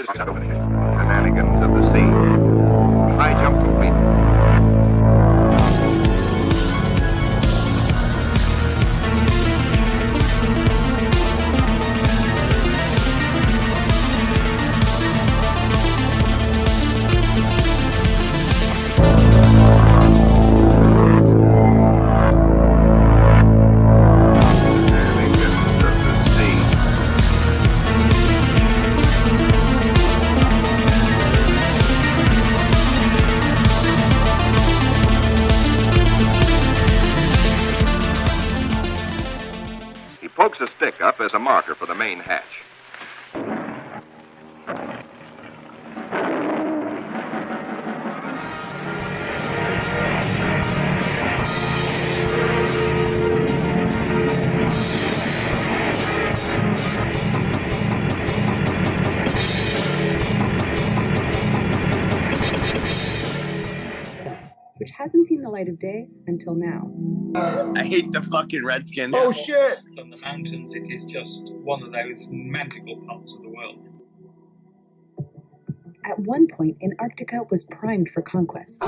Shenanigans of the sea. High jump complete. Pokes a stick up as a marker for the main hatch. Which hasn't seen the light of day until now. I hate the fucking Redskins. Oh shit! From the mountains, it is just one of those magical parts of the world. At one point, Antarctica was primed for conquest.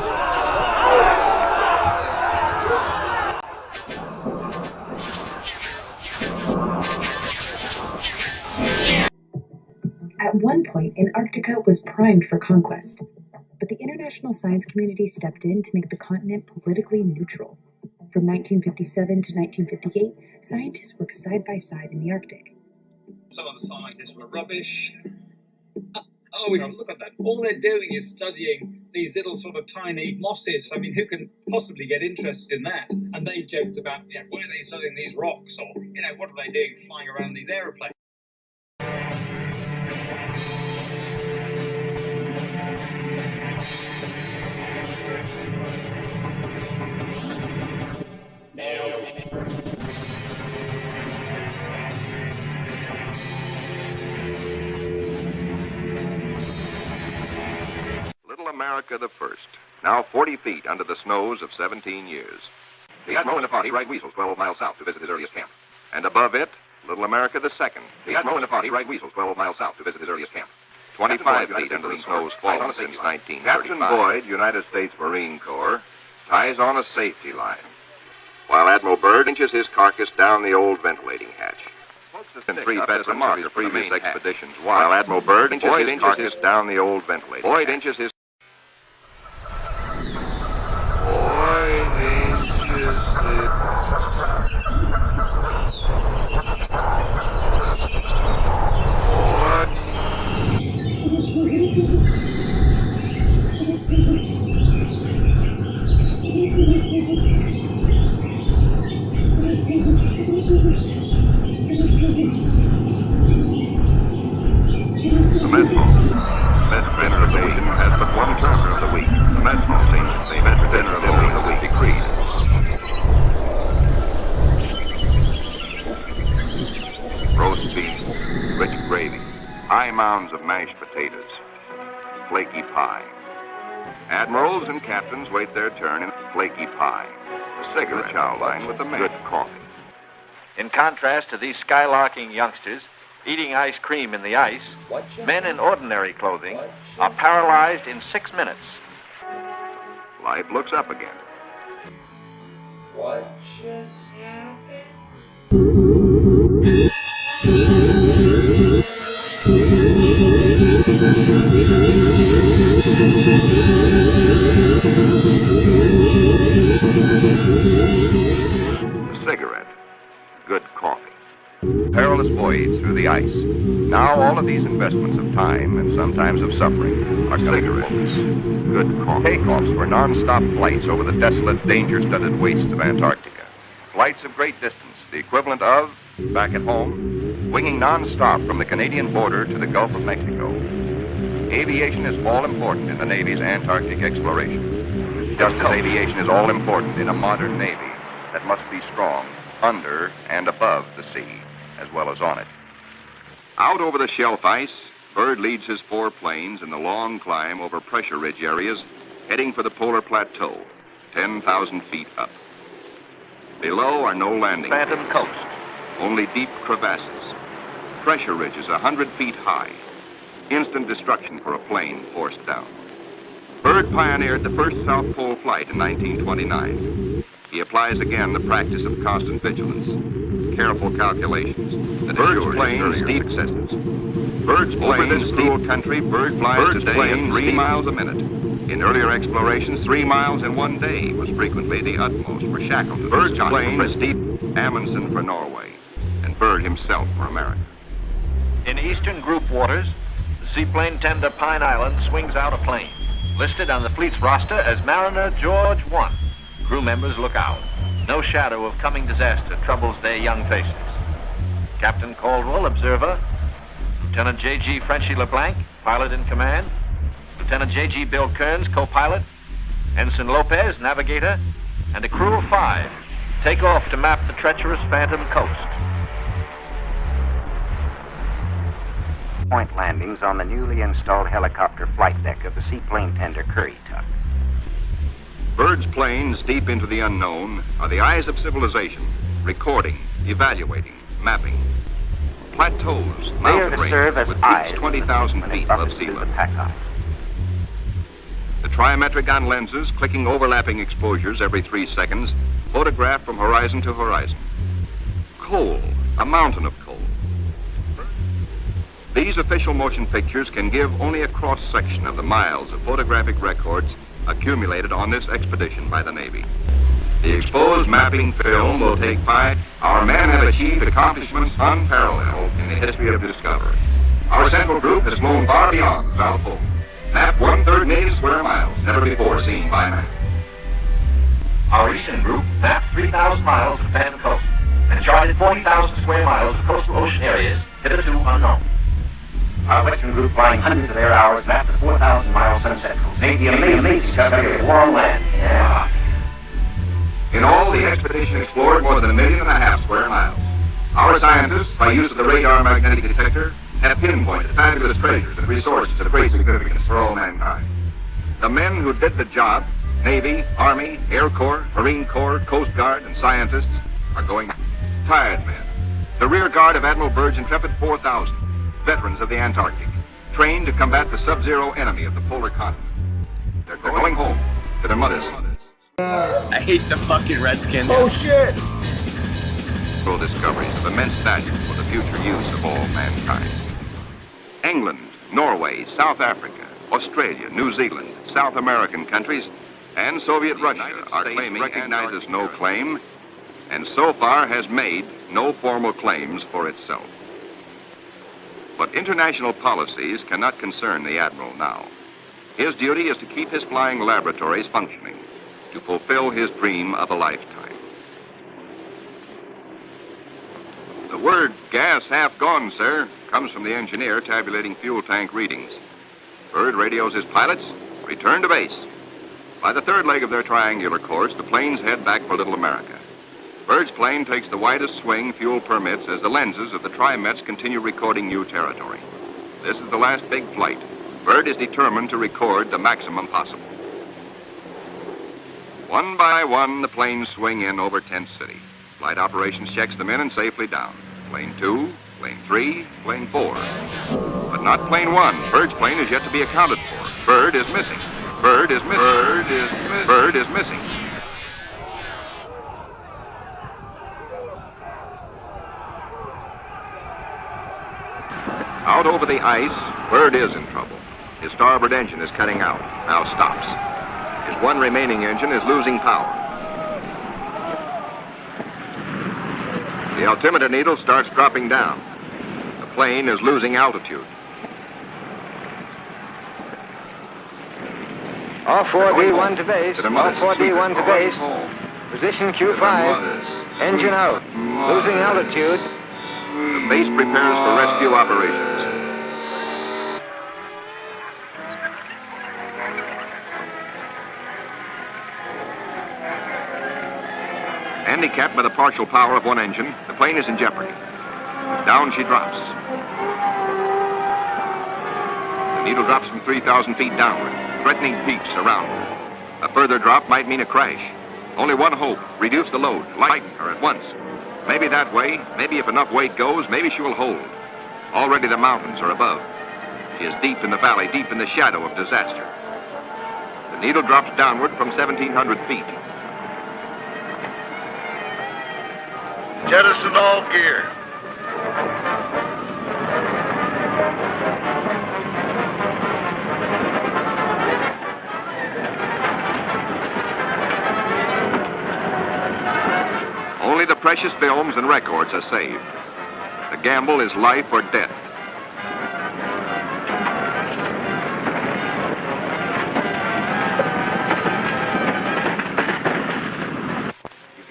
At one point, Antarctica was primed for conquest, but the international science community stepped in to make the continent politically neutral. From 1957 to 1958, scientists worked side by side in the Arctic. Some of the scientists were rubbish. Oh, look at that. All they're doing is studying these little sort of tiny mosses. I mean, who can possibly get interested in that? And they joked about, why are they studying these rocks? Or, what are they doing flying around these aeroplanes? Little America the First, now 40 feet under the snows of 17 years. The Admiral and a party ride Weasel 12 miles south to visit his earliest camp. And above it, Little America the Second. The Admiral and a party ride Weasel 12 miles south to visit his earliest camp. 25 feet under the snows fall since 1935. Captain Boyd, United States Marine Corps, ties on a safety line, while Admiral Byrd inches his carcass down the old ventilating hatch. And 3 veterans of his previous expeditions, while Admiral Byrd inches his carcass down the old ventilating hatch. Boyd inches his... The mess hall. Mess transportation has but one term of the week. The mess hall seems the mess dinner of the week decreed. Roast beef, rich gravy, high mounds of mashed potatoes, flaky pie. Admirals and captains wait their turn in flaky pie. A cigarette chow line with the men. Good coffee. In contrast to these skylarking youngsters eating ice cream in the ice, men in ordinary clothing are paralyzed in 6 minutes. Life looks up again. What just happened? A cigarette. Good coffee. Perilous voyage through the ice. Now all of these investments of time and sometimes of suffering are cigarettes. Good coffee. Takeoffs were non-stop flights over the desolate, danger-studded wastes of Antarctica. Flights of great distance, the equivalent of, back at home, winging non-stop from the Canadian border to the Gulf of Mexico. Aviation is all important in the Navy's Antarctic exploration. Just as aviation is all important in a modern Navy that must be strong under and above the sea, as well as on it. Out over the shelf ice, Byrd leads his 4 planes in the long climb over pressure ridge areas, heading for the polar plateau, 10,000 feet up. Below are no landing Phantom fields, coast. only deep crevasses. Pressure ridges 100 feet high. instant destruction for a plane forced down. Byrd pioneered the first South Pole flight in 1929. He applies again the practice of constant vigilance, careful calculations, that Byrd's planes deep successes. Byrd's planes, over this cruel country, Byrd flies today at 3 miles a minute. In earlier explorations, 3 miles in 1 day was frequently the utmost for Shackleton. Byrd's planes deep, Amundsen for Norway, and Byrd himself for America. In eastern group waters, the seaplane tender Pine Island swings out a plane, listed on the fleet's roster as Mariner George 1. Crew members look out. No shadow of coming disaster troubles their young faces. Captain Caldwell, observer. Lieutenant J.G. Frenchy LeBlanc, pilot in command. Lieutenant J.G. Bill Kearns, co-pilot. Ensign Lopez, navigator. And a crew of 5 take off to map the treacherous Phantom coast. Point landings on the newly installed helicopter flight deck of the seaplane tender Currituck. Byrd's planes, deep into the unknown, are the eyes of civilization, recording, evaluating, mapping. Plateaus, mountain ranges with peaks 20,000 feet above sea level. The trimetric lenses, clicking overlapping exposures every 3 seconds, photograph from horizon to horizon. Coal, a mountain of coal. These official motion pictures can give only a cross-section of the miles of photographic records accumulated on this expedition by the Navy. The exposed mapping film will take 5. Our men have achieved accomplishments unparalleled in the history of discovery. Our central group has flown far beyond the South Pole. Mapped 1/3 million square miles, never before seen by man. Our eastern group mapped 3,000 miles of the Phantom coast and charted 40,000 square miles of coastal ocean areas hitherto unknown. Our western group, flying hundreds of air hours, mapped the 4,000-mile sunset coast. Made the amazing discovery of war on land. Yeah. In all, the expedition explored more than 1.5 million square miles. Our scientists, by use of the radar magnetic detector, have pinpointed fabulous treasures and resources of great significance for all mankind. The men who did the job, Navy, Army, Air Corps, Marine Corps, Coast Guard, and scientists, are going tired men. The rear guard of Admiral Byrd's intrepid 4,000, veterans of the Antarctic, trained to combat the sub-zero enemy of the polar continent. They're going home to their mothers. I hate the fucking Redskins. Oh shit! Discoveries of immense value for the future use of all mankind. England, Norway, South Africa, Australia, New Zealand, South American countries, and Soviet Russia are claiming recognizes no claim, and so far has made no formal claims for itself. But international policies cannot concern the Admiral now. His duty is to keep his flying laboratories functioning, to fulfill his dream of a lifetime. The word "gas half gone, sir," comes from the engineer tabulating fuel tank readings. Byrd radios his pilots, return to base. By the 3rd leg of their triangular course, the planes head back for Little America. Byrd's plane takes the widest swing fuel permits as the lenses of the Trimets continue recording new territory. This is the last big flight. Byrd is determined to record the maximum possible. One by one, the planes swing in over Tent City. Flight operations checks them in and safely down. Plane 2, plane 3, plane 4. But not plane 1. Byrd's plane is yet to be accounted for. Byrd is missing. Byrd is missing. Byrd is missing. Byrd is missing. Out over the ice, Byrd is in trouble. His starboard engine is cutting out. Now stops. His one remaining engine is losing power. The altimeter needle starts dropping down. The plane is losing altitude. All 4D1 to base. All 4D1 to base. Position Q5. Engine out. Losing altitude. The base prepares for rescue operations. Handicapped by the partial power of one engine, the plane is in jeopardy. Down she drops. The needle drops from 3,000 feet downward, threatening peaks around her. A further drop might mean a crash. Only one hope: reduce the load, lighten her at once. Maybe that way, maybe if enough weight goes, maybe she will hold. Already the mountains are above. He is deep in the valley, deep in the shadow of disaster. The needle drops downward from 1,700 feet. Jettison all gear. Only the precious films and records are saved. The gamble is life or death.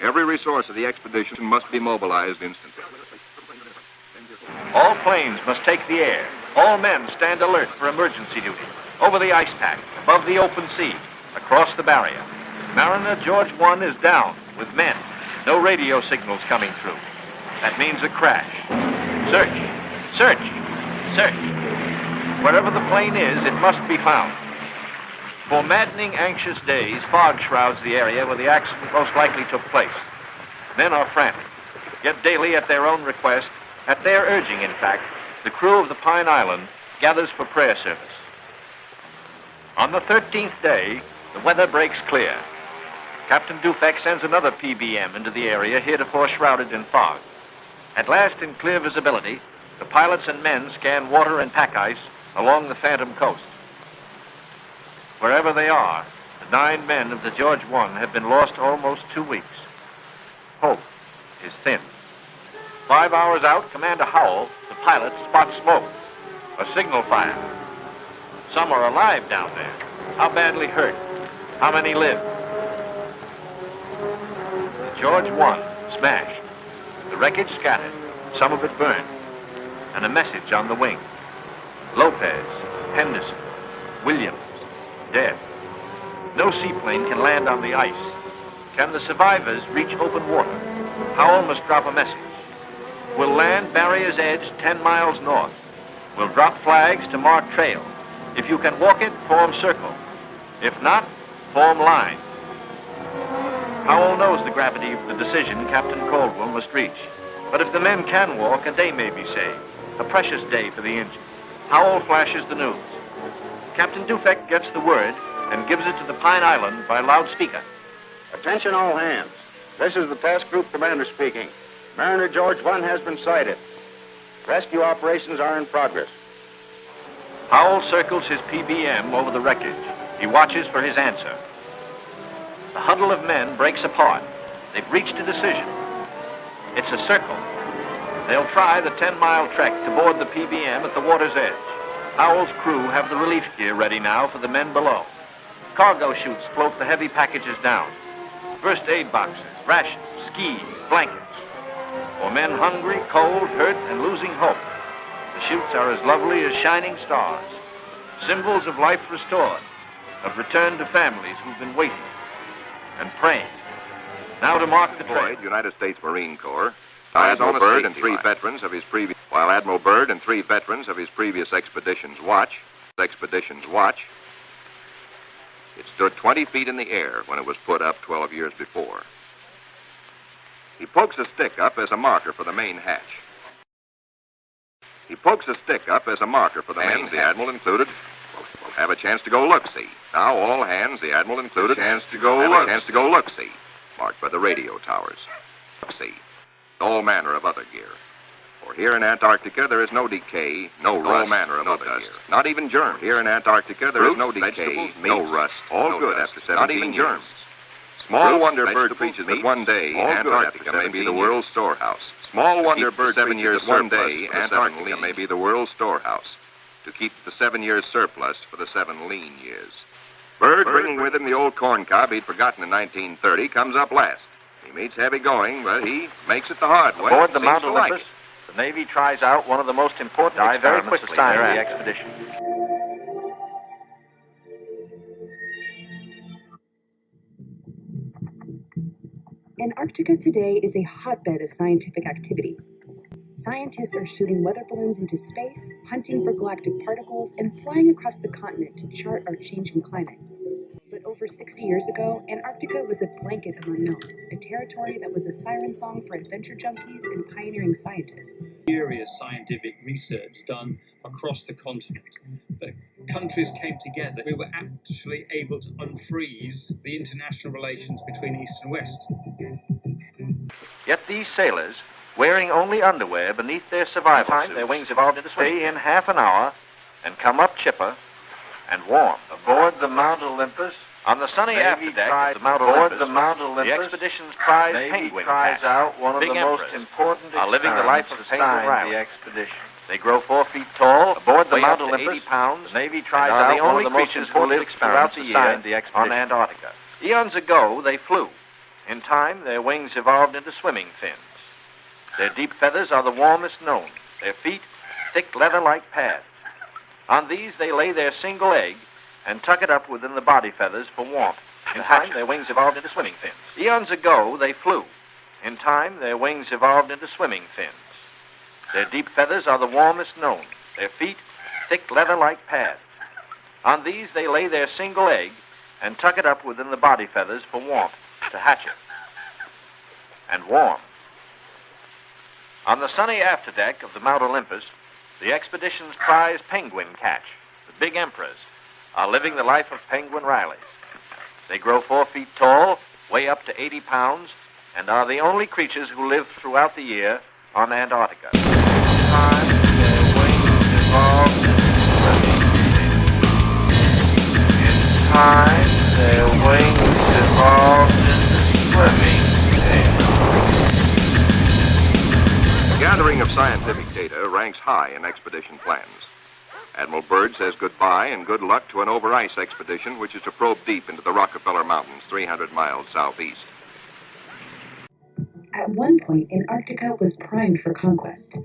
Every resource of the expedition must be mobilized instantly. All planes must take the air. All men stand alert for emergency duty. Over the ice pack, above the open sea, across the barrier. Mariner George 1 is down with men. No radio signals coming through. That means a crash. Search, search, search. Wherever the plane is, it must be found. For maddening, anxious days, fog shrouds the area where the accident most likely took place. Men are frantic. Yet daily, at their own request, at their urging, in fact, the crew of the Pine Island gathers for prayer service. On the 13th day, the weather breaks clear. Captain Dufek sends another PBM into the area heretofore shrouded in fog. At last, in clear visibility, the pilots and men scan water and pack ice along the Phantom coast. Wherever they are, the 9 men of the George 1 have been lost almost 2 weeks. Hope is thin. 5 hours out, Commander Howell, the pilot, spots smoke. A signal fire. Some are alive down there. How badly hurt? How many live? The George 1 smashed. The wreckage scattered. Some of it burned. And a message on the wing. Lopez, Henderson, Williams, dead. No seaplane can land on the ice. Can the survivors reach open water? Howell must drop a message. We'll land Barrier's Edge 10 miles north. We'll drop flags to mark trail. If you can walk it, form circle. If not, form line. Howell knows the gravity of the decision Captain Caldwell must reach. But if the men can walk, a day may be saved. A precious day for the engine. Howell flashes the news. Captain Dufek gets the word and gives it to the Pine Island by loudspeaker. Attention all hands. This is the task group commander speaking. Mariner George 1 has been sighted. Rescue operations are in progress. Howell circles his PBM over the wreckage. He watches for his answer. The huddle of men breaks apart. They've reached a decision. It's a circle. They'll try the 10-mile trek to board the PBM at the water's edge. Howell's crew have the relief gear ready now for the men below. Cargo chutes float the heavy packages down. First aid boxes, rations, skis, blankets. For men hungry, cold, hurt, and losing hope, the chutes are as lovely as shining stars. Symbols of life restored, of return to families who've been waiting and praying. Now to mark the trail. United States Marine Corps. Admiral Byrd and 3 veterans of his previous... While Admiral Byrd and 3 veterans of his previous expeditions watch, it stood 20 feet in the air when it was put up 12 years before. He pokes a stick up as a marker for the main hatch. The Admiral included, have a chance to go look-see. Now all hands, the Admiral included, have a chance to go look-see, marked by the radio towers. Look-see. All manner of other gear. For here in Antarctica, there is no decay, no rust, all manner of other gear. Not even germs. Here in Antarctica, there is no decay, no rust, all good after 17 not even germs. Small wonder Byrd preaches that one day Antarctica may be the world's storehouse. Small wonder Byrd 7 years one day Antarctica may be the world's storehouse. To keep the 7 years surplus for the 7 lean years. Byrd, bringing with him the old corn cob he'd forgotten in 1930, comes up last. He meets heavy going, but he makes it the hard way. Aboard the Mount Olympus, the Navy tries out one of the most important experiments to start the expedition. Antarctica today is a hotbed of scientific activity. Scientists are shooting weather balloons into space, hunting for galactic particles, and flying across the continent to chart our changing climate. But over 60 years ago, Antarctica was a blanket of unknowns, a territory that was a siren song for adventure junkies and pioneering scientists. Serious scientific research done across the continent. The countries came together. We were actually able to unfreeze the international relations between East and West. Yet these sailors, wearing only underwear beneath their survival suits, their wings evolved into stay in half an hour and come up chipper and warm. Aboard the Mount Olympus, on the sunny afterdeck of the Mount Olympus, the expedition's prize penguin cats, out one of big the emperors, most important are living the life of penguin Riley. the expedition. They grow 4 feet tall, Aboard the weigh Mount up to Olympus, 80 pounds, the Navy tries and are out the one only of the most creatures who live important throughout the year experiments to the on expedition. Antarctica. Eons ago, they flew. In time, their wings evolved into swimming fins. Their deep feathers are the warmest known. Their feet, thick leather-like pads. On these, they lay their single egg and tuck it up within the body feathers for warmth. In time, their wings evolved into swimming fins. Eons ago, they flew. In time, their wings evolved into swimming fins. Their deep feathers are the warmest known. Their feet, thick leather-like pads. On these, they lay their single egg and tuck it up within the body feathers for warmth, to hatch it. And warm. On the sunny afterdeck of the Mount Olympus, the expedition's prize penguin catch, the big emperors, are living the life of penguin Rileys. They grow 4 feet tall, weigh up to 80 pounds, and are the only creatures who live throughout the year on Antarctica. Time, their wings evolved into swimming. In time, their wings evolved into swimming. The gathering of scientific data ranks high in expedition plans. Admiral Byrd says goodbye and good luck to an over-ice expedition which is to probe deep into the Rockefeller Mountains 300 miles southeast. At one point, Antarctica was primed for conquest,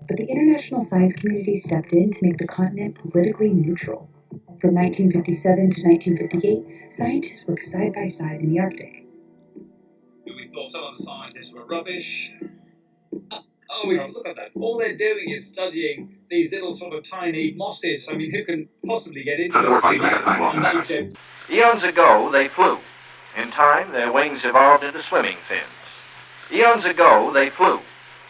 but the international science community stepped in to make the continent politically neutral. From 1957 to 1958, scientists worked side by side in the Arctic. We thought some of the scientists were rubbish. Oh, look at that. All they're doing is studying these little sort of tiny mosses. I mean, who can possibly get interested in that? Eons ago, they flew. In time, their wings evolved into swimming fins. Eons ago, they flew.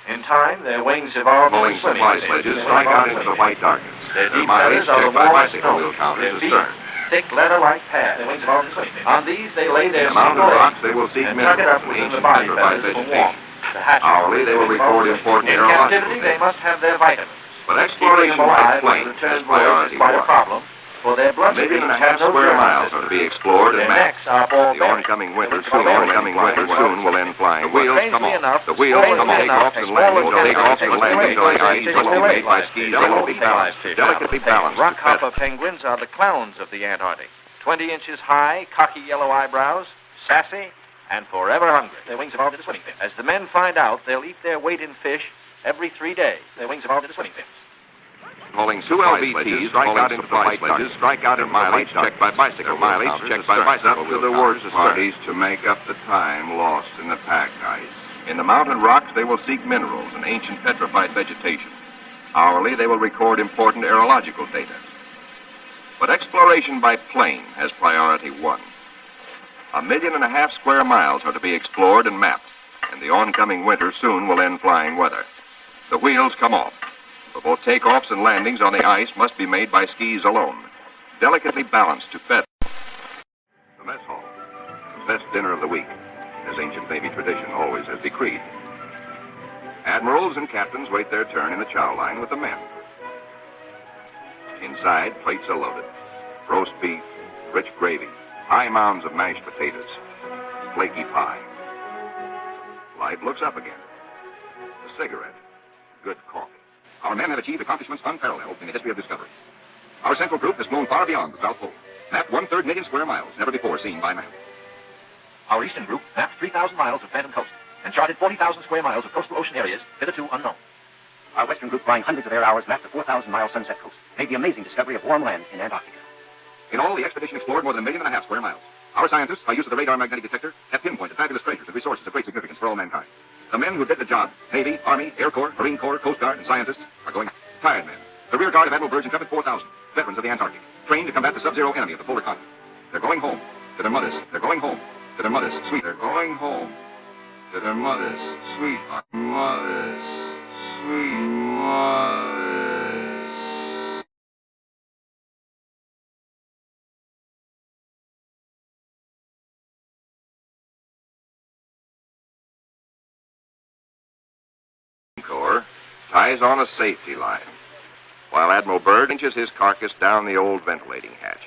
In time, their wings evolved into swimming fins. Sledges strike out into the white darkness. Their deep mileage feathers are the checked by warmest bicycle wheel known. counters Their is feet, stern. thick leather-like pads. Their wings evolved into swimming fins. On these, they lay their In the mountain single rocks, egg they will seek and tuck it minerals up and within the ancient body petrified feathers for vegetation. warmth. To hatch. Hourly, they will record important In neurological captivity, they data. must have their vitamins. But Keeping exploration them by alive plane on return is voyage priority is quite a one. problem, for their 1.5 bloodstreams million have no square germ miles system. are to be explored Their and mapped. necks are ball The bearings. oncoming winter Well, soon will end flying. The wheels come strangely off. enough, The wheels come off. Takeoffs and landings on takeoffs and landings on the ice will be made by skis. They will be balanced, delicately balanced. Rockhopper penguins are the clowns of the Antarctic. 20 inches high, cocky yellow eyebrows, sassy, and forever hungry. Their wings evolved into swimming fins. As the men find out, they'll eat their weight in fish every 3 days. Their wings evolved into swimming fins. Hauling 2 LVTs strike out into the white darkness. Strike out in mileage checked by bicycle. Mileage checked by bicycle. Up to the worst parties to make up the time lost in the pack ice. In the mountain rocks, they will seek minerals and ancient petrified vegetation. Hourly, they will record important aerological data. But exploration by plane has priority one. 1.5 million square miles are to be explored and mapped, and the oncoming winter soon will end flying weather. The wheels come off. For both takeoffs and landings on the ice must be made by skis alone, delicately balanced to feather. The mess hall, the best dinner of the week, as ancient Navy tradition always has decreed. Admirals and captains wait their turn in the chow line with the men. Inside, plates are loaded. Roast beef, rich gravy, high mounds of mashed potatoes, flaky pie. Light looks up again. A cigarette, good coffee. Our men have achieved accomplishments unparalleled in the history of discovery. Our central group has flown far beyond the South Pole, mapped 1/3 million square miles, never before seen by man. Our eastern group mapped 3,000 miles of phantom coast and charted 40,000 square miles of coastal ocean areas hitherto unknown. Our western group, flying hundreds of air hours, mapped the 4,000-mile Sunset Coast, made the amazing discovery of warm land in Antarctica. In all, the expedition explored more than 1.5 million square miles. Our scientists, by use of the radar magnetic detector, have pinpointed fabulous treasures and resources of great significance for all mankind. The men who did the job, Navy, Army, Air Corps, Marine Corps, Coast Guard, and scientists, are going tired men. The rear guard of Admiral Byrd's intrepid 4,000, veterans of the Antarctic, trained to combat the sub-zero enemy of the polar continent. They're going home, To their mothers, they're going home. To their mothers, sweet, they're going home. To their mothers, sweet mothers, sweet mothers. Corps ties on a safety line, while Admiral Byrd inches his carcass down the old ventilating hatch.